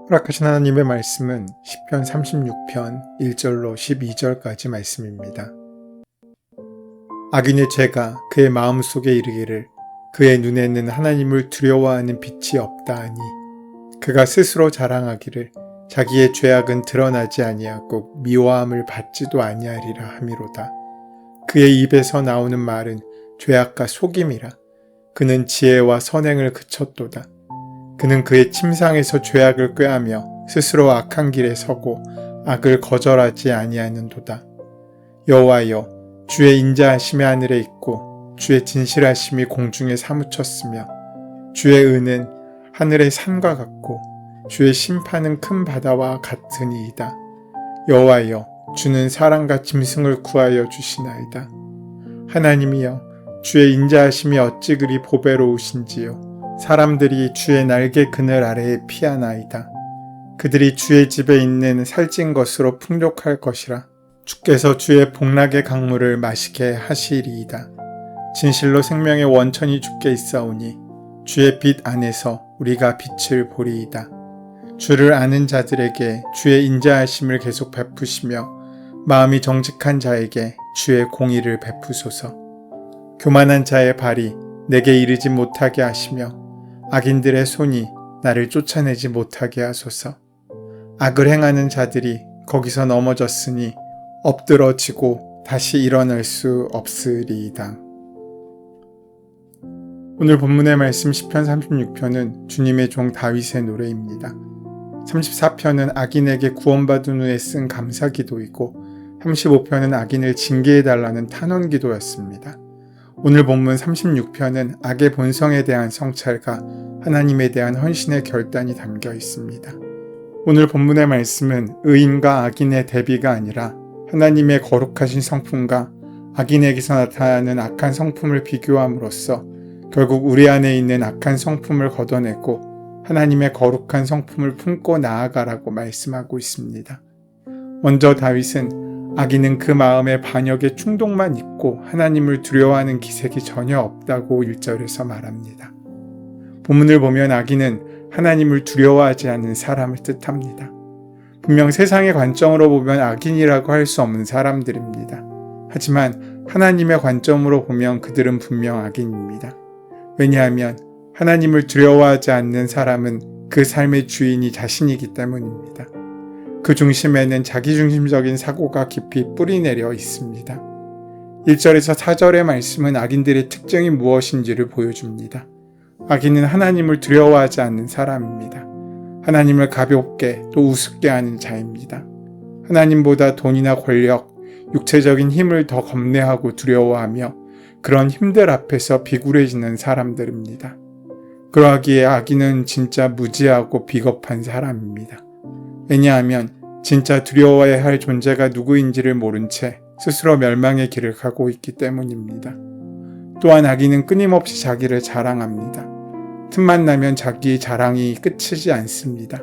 허락하신 하나님의 말씀은 시편 36편 1절로 12절까지 말씀입니다. 악인의 죄가 그의 마음속에 이르기를 그의 눈에는 하나님을 두려워하는 빛이 없다 하니 그가 스스로 자랑하기를 자기의 죄악은 드러나지 아니하고 미워함을 받지도 아니하리라 하미로다. 그의 입에서 나오는 말은 죄악과 속임이라. 그는 지혜와 선행을 그쳤도다. 그는 그의 침상에서 죄악을 꾀하며 스스로 악한 길에 서고 악을 거절하지 아니하는도다. 여호와여, 주의 인자하심이 하늘에 있고 주의 진실하심이 공중에 사무쳤으며 주의 은은 하늘의 산과 같고 주의 심판은 큰 바다와 같으니이다. 여호와여, 주는 사람과 짐승을 구하여 주시나이다. 하나님이여, 주의 인자하심이 어찌 그리 보배로우신지요. 사람들이 주의 날개 그늘 아래에 피하나이다. 그들이 주의 집에 있는 살찐 것으로 풍족할 것이라. 주께서 주의 복락의 강물을 마시게 하시리이다. 진실로 생명의 원천이 주께 있사오니 주의 빛 안에서 우리가 빛을 보리이다. 주를 아는 자들에게 주의 인자하심을 계속 베푸시며 마음이 정직한 자에게 주의 공의를 베푸소서. 교만한 자의 발이 내게 이르지 못하게 하시며 악인들의 손이 나를 쫓아내지 못하게 하소서. 악을 행하는 자들이 거기서 넘어졌으니 엎드러지고 다시 일어날 수 없으리이다. 오늘 본문의 말씀 시편 36편은 주님의 종 다윗의 노래입니다. 34편은 악인에게 구원받은 후에 쓴 감사기도이고 35편은 악인을 징계해달라는 탄원기도였습니다. 오늘 본문 36편은 악의 본성에 대한 성찰과 하나님에 대한 헌신의 결단이 담겨 있습니다. 오늘 본문의 말씀은 의인과 악인의 대비가 아니라 하나님의 거룩하신 성품과 악인에게서 나타나는 악한 성품을 비교함으로써 결국 우리 안에 있는 악한 성품을 걷어내고 하나님의 거룩한 성품을 품고 나아가라고 말씀하고 있습니다. 먼저 다윗은 악인은 그 마음에 반역의 충동만 있고 하나님을 두려워하는 기색이 전혀 없다고 1절에서 말합니다. 본문을 보면 악인은 하나님을 두려워하지 않는 사람을 뜻합니다. 분명 세상의 관점으로 보면 악인이라고 할 수 없는 사람들입니다. 하지만 하나님의 관점으로 보면 그들은 분명 악인입니다. 왜냐하면 하나님을 두려워하지 않는 사람은 그 삶의 주인이 자신이기 때문입니다. 그 중심에는 자기중심적인 사고가 깊이 뿌리내려 있습니다. 1절에서 4절의 말씀은 악인들의 특징이 무엇인지를 보여줍니다. 악인은 하나님을 두려워하지 않는 사람입니다. 하나님을 가볍게 또 우습게 하는 자입니다. 하나님보다 돈이나 권력, 육체적인 힘을 더 겁내하고 두려워하며 그런 힘들 앞에서 비굴해지는 사람들입니다. 그러하기에 악인은 진짜 무지하고 비겁한 사람입니다. 왜냐하면 진짜 두려워해야 할 존재가 누구인지를 모른 채 스스로 멸망의 길을 가고 있기 때문입니다. 또한 악인은 끊임없이 자기를 자랑합니다. 틈만 나면 자기 자랑이 끝이지 않습니다.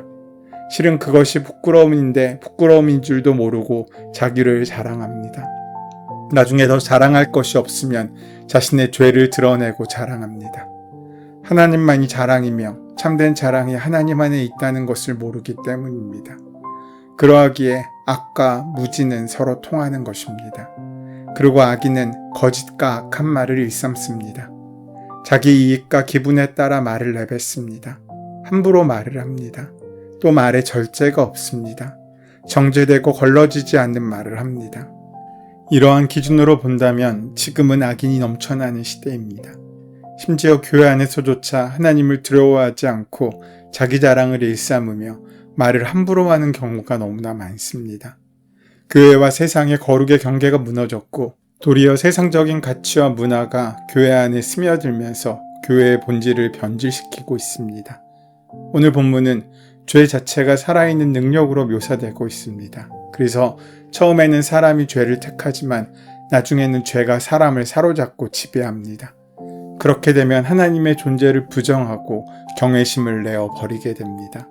실은 그것이 부끄러움인데 부끄러움인 줄도 모르고 자기를 자랑합니다. 나중에 더 자랑할 것이 없으면 자신의 죄를 드러내고 자랑합니다. 하나님만이 자랑이며 참된 자랑이 하나님 안에 있다는 것을 모르기 때문입니다. 그러하기에 악과 무지는 서로 통하는 것입니다. 그리고 악인은 거짓과 악한 말을 일삼습니다. 자기 이익과 기분에 따라 말을 내뱉습니다. 함부로 말을 합니다. 또 말에 절제가 없습니다. 정제되고 걸러지지 않는 말을 합니다. 이러한 기준으로 본다면 지금은 악인이 넘쳐나는 시대입니다. 심지어 교회 안에서조차 하나님을 두려워하지 않고 자기 자랑을 일삼으며 말을 함부로 하는 경우가 너무나 많습니다. 교회와 세상의 거룩의 경계가 무너졌고 도리어 세상적인 가치와 문화가 교회 안에 스며들면서 교회의 본질을 변질시키고 있습니다. 오늘 본문은 죄 자체가 살아있는 능력으로 묘사되고 있습니다. 그래서 처음에는 사람이 죄를 택하지만 나중에는 죄가 사람을 사로잡고 지배합니다. 그렇게 되면 하나님의 존재를 부정하고 경외심을 내어 버리게 됩니다.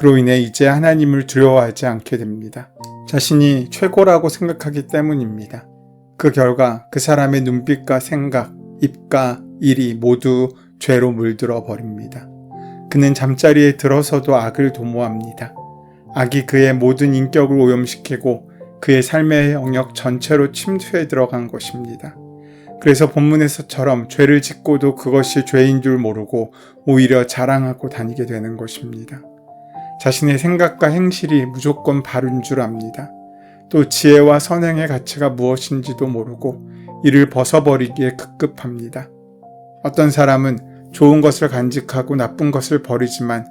그로 인해 이제 하나님을 두려워하지 않게 됩니다. 자신이 최고라고 생각하기 때문입니다. 그 결과 그 사람의 눈빛과 생각, 입과 일이 모두 죄로 물들어 버립니다. 그는 잠자리에 들어서도 악을 도모합니다. 악이 그의 모든 인격을 오염시키고 그의 삶의 영역 전체로 침투해 들어간 것입니다. 그래서 본문에서처럼 죄를 짓고도 그것이 죄인 줄 모르고 오히려 자랑하고 다니게 되는 것입니다. 자신의 생각과 행실이 무조건 바른 줄 압니다. 또 지혜와 선행의 가치가 무엇인지도 모르고 이를 벗어버리기에 급급합니다. 어떤 사람은 좋은 것을 간직하고 나쁜 것을 버리지만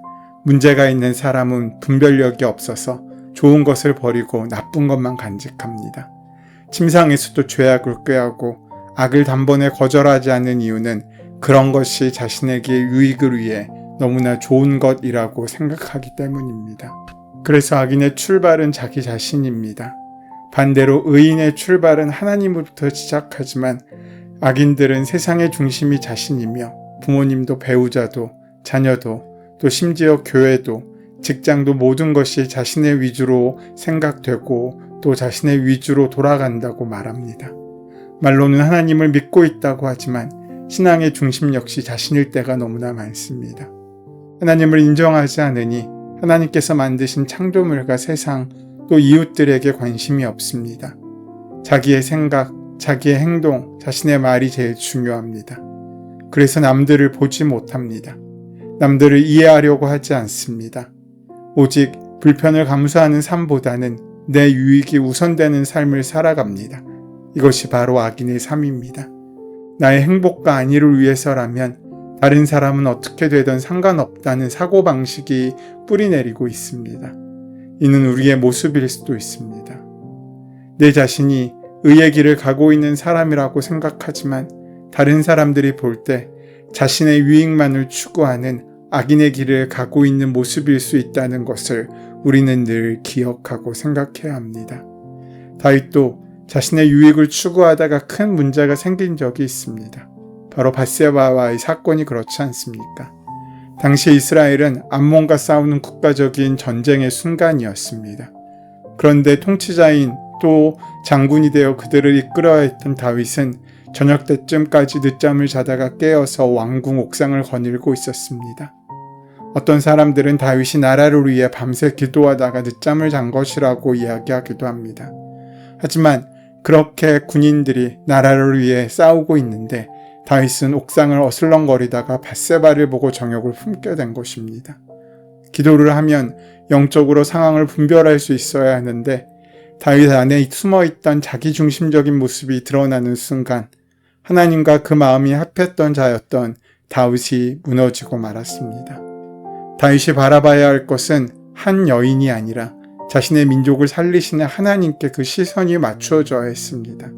문제가 있는 사람은 분별력이 없어서 좋은 것을 버리고 나쁜 것만 간직합니다. 침상에서도 죄악을 꾀하고 악을 단번에 거절하지 않는 이유는 그런 것이 자신에게 유익을 위해 너무나 좋은 것이라고 생각하기 때문입니다. 그래서 악인의 출발은 자기 자신입니다. 반대로 의인의 출발은 하나님으로부터 시작하지만 악인들은 세상의 중심이 자신이며 부모님도 배우자도 자녀도 또 심지어 교회도 직장도 모든 것이 자신의 위주로 생각되고 또 자신의 위주로 돌아간다고 말합니다. 말로는 하나님을 믿고 있다고 하지만 신앙의 중심 역시 자신일 때가 너무나 많습니다. 하나님을 인정하지 않으니 하나님께서 만드신 창조물과 세상 또 이웃들에게 관심이 없습니다. 자기의 생각, 자기의 행동, 자신의 말이 제일 중요합니다. 그래서 남들을 보지 못합니다. 남들을 이해하려고 하지 않습니다. 오직 불편을 감수하는 삶보다는 내 유익이 우선되는 삶을 살아갑니다. 이것이 바로 악인의 삶입니다. 나의 행복과 안위를 위해서라면 다른 사람은 어떻게 되든 상관없다는 사고방식이 뿌리내리고 있습니다. 이는 우리의 모습일 수도 있습니다. 내 자신이 의의 길을 가고 있는 사람이라고 생각하지만 다른 사람들이 볼 때 자신의 유익만을 추구하는 악인의 길을 가고 있는 모습일 수 있다는 것을 우리는 늘 기억하고 생각해야 합니다. 다윗도 자신의 유익을 추구하다가 큰 문제가 생긴 적이 있습니다. 바로 밧세바와의 사건이 그렇지 않습니까? 당시 이스라엘은 암몬과 싸우는 국가적인 전쟁의 순간이었습니다. 그런데 통치자인 또 장군이 되어 그들을 이끌어야 했던 다윗은 저녁 때쯤까지 늦잠을 자다가 깨어서 왕궁 옥상을 거닐고 있었습니다. 어떤 사람들은 다윗이 나라를 위해 밤새 기도하다가 늦잠을 잔 것이라고 이야기하기도 합니다. 하지만 그렇게 군인들이 나라를 위해 싸우고 있는데 다윗은 옥상을 어슬렁거리다가 밧세바를 보고 정욕을 품게 된 것입니다. 기도를 하면 영적으로 상황을 분별할 수 있어야 하는데 다윗 안에 숨어있던 자기중심적인 모습이 드러나는 순간 하나님과 그 마음이 합했던 자였던 다윗이 무너지고 말았습니다. 다윗이 바라봐야 할 것은 한 여인이 아니라 자신의 민족을 살리시는 하나님께 그 시선이 맞추어져야 했습니다.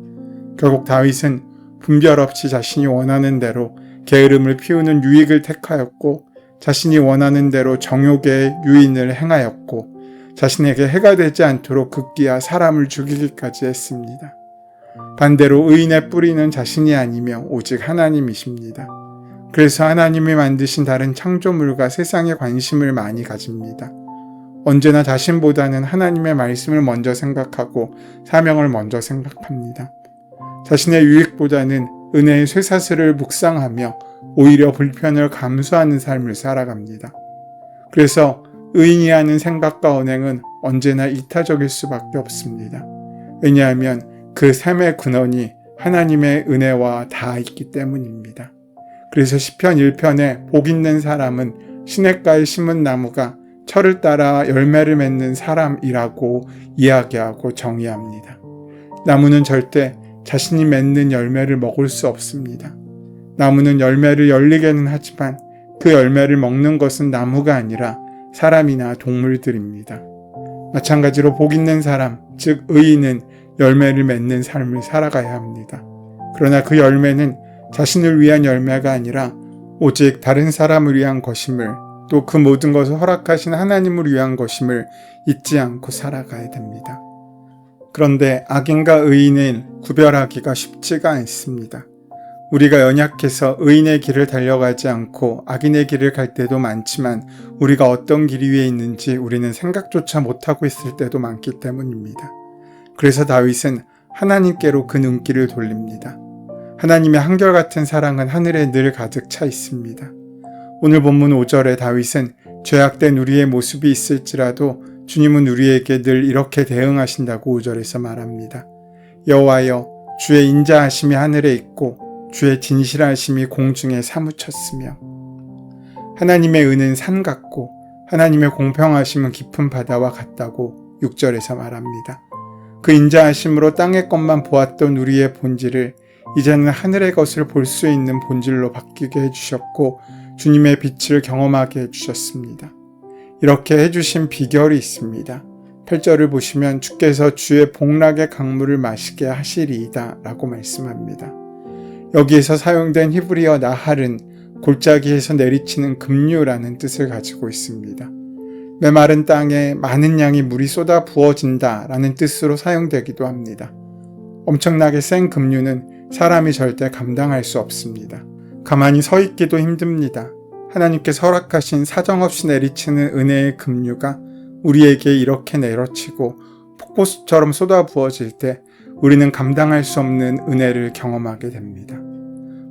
결국 다윗은 분별 없이 자신이 원하는 대로 게으름을 피우는 유익을 택하였고 자신이 원하는 대로 정욕의 유인을 행하였고 자신에게 해가 되지 않도록 급기야 사람을 죽이기까지 했습니다. 반대로 의인의 뿌리는 자신이 아니며 오직 하나님이십니다. 그래서 하나님이 만드신 다른 창조물과 세상에 관심을 많이 가집니다. 언제나 자신보다는 하나님의 말씀을 먼저 생각하고 사명을 먼저 생각합니다. 자신의 유익보다는 은혜의 쇠사슬을 묵상하며 오히려 불편을 감수하는 삶을 살아갑니다. 그래서 의인이 하는 생각과 언행은 언제나 이타적일 수밖에 없습니다. 왜냐하면 그 삶의 근원이 하나님의 은혜와 닿아 있기 때문입니다. 그래서 시편 1편에 복 있는 사람은 시냇가에 심은 나무가 철을 따라 열매를 맺는 사람이라고 이야기하고 정의합니다. 나무는 절대 자신이 맺는 열매를 먹을 수 없습니다. 나무는 열매를 열리게는 하지만 그 열매를 먹는 것은 나무가 아니라 사람이나 동물들입니다. 마찬가지로 복 있는 사람, 즉 의인은 열매를 맺는 삶을 살아가야 합니다. 그러나 그 열매는 자신을 위한 열매가 아니라 오직 다른 사람을 위한 것임을 또 그 모든 것을 허락하신 하나님을 위한 것임을 잊지 않고 살아가야 됩니다. 그런데 악인과 의인을 구별하기가 쉽지가 않습니다. 우리가 연약해서 의인의 길을 달려가지 않고 악인의 길을 갈 때도 많지만 우리가 어떤 길 위에 있는지 우리는 생각조차 못하고 있을 때도 많기 때문입니다. 그래서 다윗은 하나님께로 그 눈길을 돌립니다. 하나님의 한결같은 사랑은 하늘에 늘 가득 차 있습니다. 오늘 본문 5절에 다윗은 죄악된 우리의 모습이 있을지라도 주님은 우리에게 늘 이렇게 대응하신다고 5절에서 말합니다. 여호와여, 주의 인자하심이 하늘에 있고 주의 진실하심이 공중에 사무쳤으며. 하나님의 은은 산 같고 하나님의 공평하심은 깊은 바다와 같다고 6절에서 말합니다. 그 인자하심으로 땅의 것만 보았던 우리의 본질을 이제는 하늘의 것을 볼 수 있는 본질로 바뀌게 해주셨고 주님의 빛을 경험하게 해주셨습니다. 이렇게 해주신 비결이 있습니다. 8절을 보시면 주께서 주의 복락의 강물을 마시게 하시리이다 라고 말씀합니다. 여기에서 사용된 히브리어 나할은 골짜기에서 내리치는 급류라는 뜻을 가지고 있습니다. 메마른 땅에 많은 양의 물이 쏟아 부어진다 라는 뜻으로 사용되기도 합니다. 엄청나게 센 급류는 사람이 절대 감당할 수 없습니다. 가만히 서 있기도 힘듭니다. 하나님께서 허락하신 사정없이 내리치는 은혜의 급류가 우리에게 이렇게 내려치고 폭포수처럼 쏟아 부어질 때 우리는 감당할 수 없는 은혜를 경험하게 됩니다.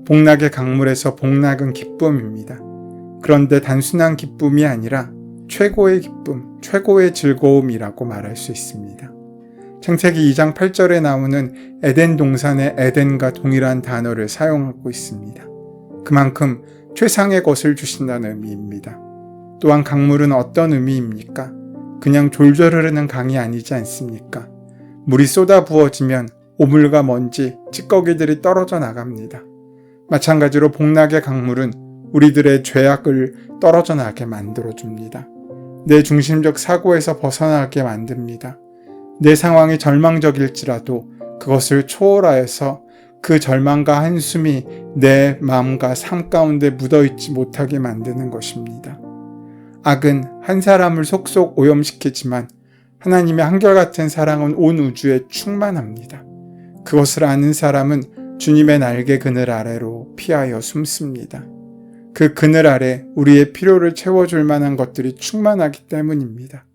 복락의 강물에서 복락은 기쁨입니다. 그런데 단순한 기쁨이 아니라 최고의 기쁨, 최고의 즐거움이라고 말할 수 있습니다. 창세기 2장 8절에 나오는 에덴 동산의 에덴과 동일한 단어를 사용하고 있습니다. 그만큼 최상의 것을 주신다는 의미입니다. 또한 강물은 어떤 의미입니까? 그냥 졸졸 흐르는 강이 아니지 않습니까? 물이 쏟아 부어지면 오물과 먼지, 찌꺼기들이 떨어져 나갑니다. 마찬가지로 복락의 강물은 우리들의 죄악을 떨어져 나게 만들어줍니다. 내 중심적 사고에서 벗어나게 만듭니다. 내 상황이 절망적일지라도 그것을 초월하여서 그 절망과 한숨이 내 마음과 삶 가운데 묻어있지 못하게 만드는 것입니다. 악은 한 사람을 속속 오염시키지만 하나님의 한결같은 사랑은 온 우주에 충만합니다. 그것을 아는 사람은 주님의 날개 그늘 아래로 피하여 숨습니다. 그 그늘 아래 우리의 필요를 채워줄 만한 것들이 충만하기 때문입니다.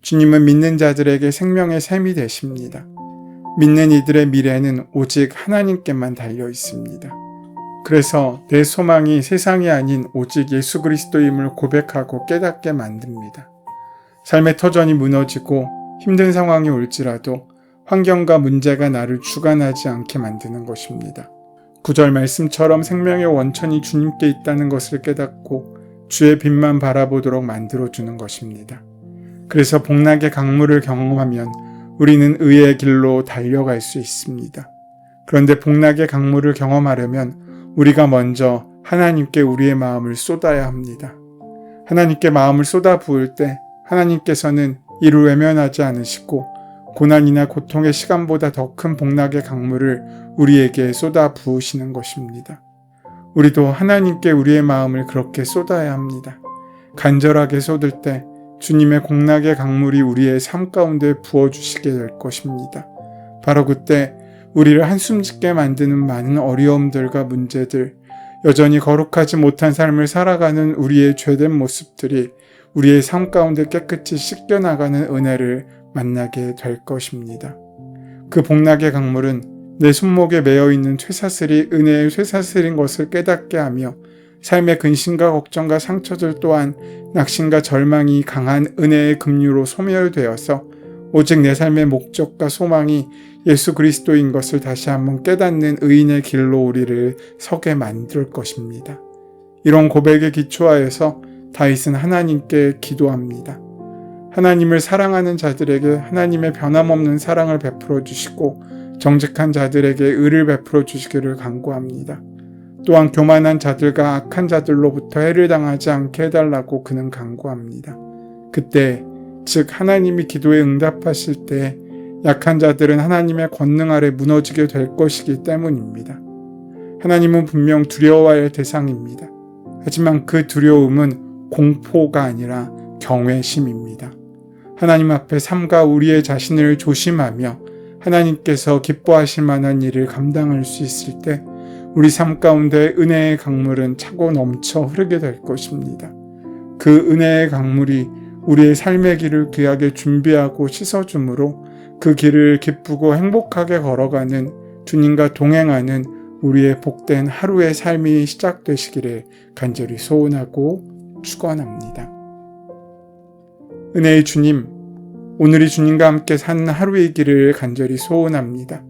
주님은 믿는 자들에게 생명의 샘이 되십니다. 믿는 이들의 미래는 오직 하나님께만 달려 있습니다. 그래서 내 소망이 세상이 아닌 오직 예수 그리스도임을 고백하고 깨닫게 만듭니다. 삶의 터전이 무너지고 힘든 상황이 올지라도 환경과 문제가 나를 주관하지 않게 만드는 것입니다. 9절 말씀처럼 생명의 원천이 주님께 있다는 것을 깨닫고 주의 빛만 바라보도록 만들어주는 것입니다. 그래서 복락의 강물을 경험하면 우리는 의의 길로 달려갈 수 있습니다. 그런데 복락의 강물을 경험하려면 우리가 먼저 하나님께 우리의 마음을 쏟아야 합니다. 하나님께 마음을 쏟아 부을 때 하나님께서는 이를 외면하지 않으시고 고난이나 고통의 시간보다 더 큰 복락의 강물을 우리에게 쏟아 부으시는 것입니다. 우리도 하나님께 우리의 마음을 그렇게 쏟아야 합니다. 간절하게 쏟을 때 주님의 복락의 강물이 우리의 삶 가운데 부어주시게 될 것입니다. 바로 그때 우리를 한숨 짓게 만드는 많은 어려움들과 문제들, 여전히 거룩하지 못한 삶을 살아가는 우리의 죄된 모습들이 우리의 삶 가운데 깨끗이 씻겨나가는 은혜를 만나게 될 것입니다. 그 복락의 강물은 내 손목에 매어있는 쇠사슬이 은혜의 쇠사슬인 것을 깨닫게 하며 삶의 근심과 걱정과 상처들 또한 낙심과 절망이 강한 은혜의 급류로 소멸되어서 오직 내 삶의 목적과 소망이 예수 그리스도인 것을 다시 한번 깨닫는 의인의 길로 우리를 서게 만들 것입니다. 이런 고백에 기초하여서 다윗은 하나님께 기도합니다. 하나님을 사랑하는 자들에게 하나님의 변함없는 사랑을 베풀어 주시고 정직한 자들에게 의를 베풀어 주시기를 간구합니다. 또한 교만한 자들과 악한 자들로부터 해를 당하지 않게 해달라고 그는 간구합니다. 그때 즉 하나님이 기도에 응답하실 때 약한 자들은 하나님의 권능 아래 무너지게 될 것이기 때문입니다. 하나님은 분명 두려워할 대상입니다. 하지만 그 두려움은 공포가 아니라 경외심입니다. 하나님 앞에 삼가 우리의 자신을 조심하며 하나님께서 기뻐하실 만한 일을 감당할 수 있을 때 우리 삶 가운데 은혜의 강물은 차고 넘쳐 흐르게 될 것입니다. 그 은혜의 강물이 우리의 삶의 길을 귀하게 준비하고 씻어주므로 그 길을 기쁘고 행복하게 걸어가는 주님과 동행하는 우리의 복된 하루의 삶이 시작되시기를 간절히 소원하고 축원합니다. 은혜의 주님, 오늘이 주님과 함께 사는 하루의 길을 간절히 소원합니다.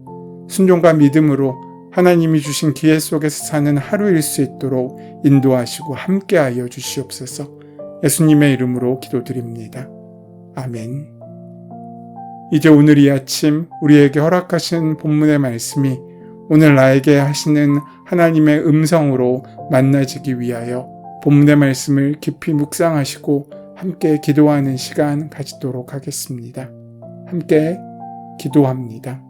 순종과 믿음으로 하나님이 주신 기회 속에서 사는 하루일 수 있도록 인도하시고 함께하여 주시옵소서. 예수님의 이름으로 기도드립니다. 아멘. 이제 오늘 이 아침 우리에게 허락하신 본문의 말씀이 오늘 나에게 하시는 하나님의 음성으로 만나지기 위하여 본문의 말씀을 깊이 묵상하시고 함께 기도하는 시간 가지도록 하겠습니다. 함께 기도합니다.